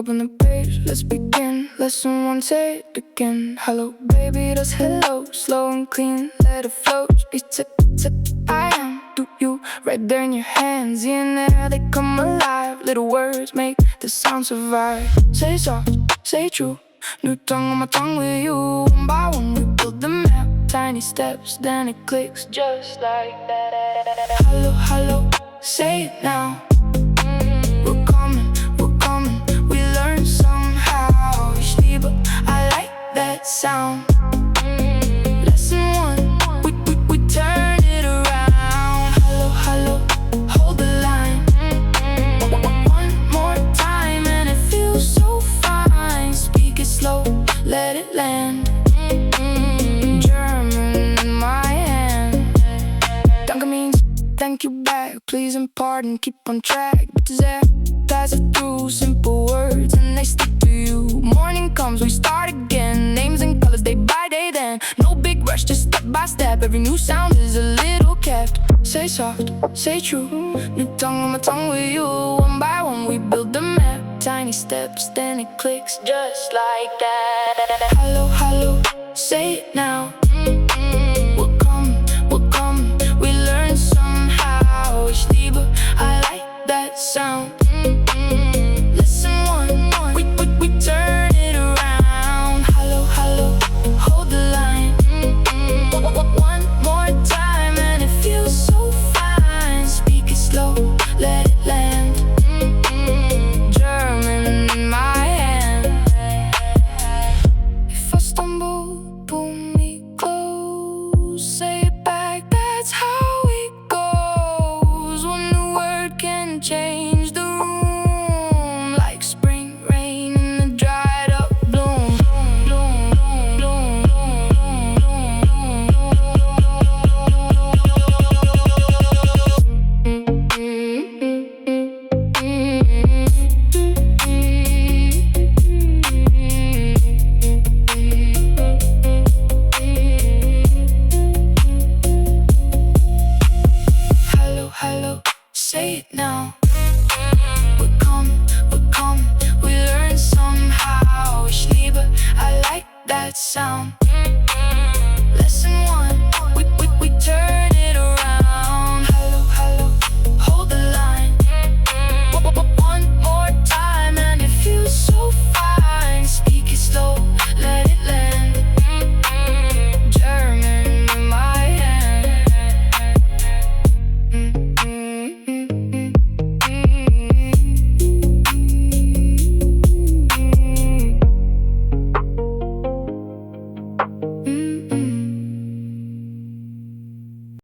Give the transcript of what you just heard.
Open the page, let's begin. Lesson 1, say it again. Hello, baby, that's hello. Slow and clean, let it flow. It's I am, do you, right there in your hands. In there, they come alive. Little words make the sound survive. Say soft, say true. New tongue on my tongue with you. One by one, we build the map. Tiny steps, then it clicks just like that. Hello, hello, say it now. We're coming, we learn somehow. Ich liebe, I like that sound. Lesson 1, we turn it around. Hello, hello, hold the line. One more time and it feels so fine. Speak it slow, let it land. German in my hand. Danke means thank you back. Please and pardon, keep on track. Bitte, sehr, pass it through. Simple words and they stick to you. Morning comes, we start again. Names and colors, day by day then. No big rush, just step by step. Every new sound is a little kept. Say soft, say true. New tongue on my tongue with you. One by one, we build the map. Tiny steps, then it clicks just like that. Hello, hello, say it now. We're coming, we learn somehow. Ich liebe, I like that sound. Lesson 1, we turn it around. Hello, hello, hold the line. One more time and it feels so fine. Speak it slow, let it land. German in my hand. If I stumble, pull me close. Say it back, that's how it goes. One new word can change the room. Like spring rain in the dried up bloom. Hello, hello, say it now. We're coming, we learn somehow. Ich liebe, I like that sound.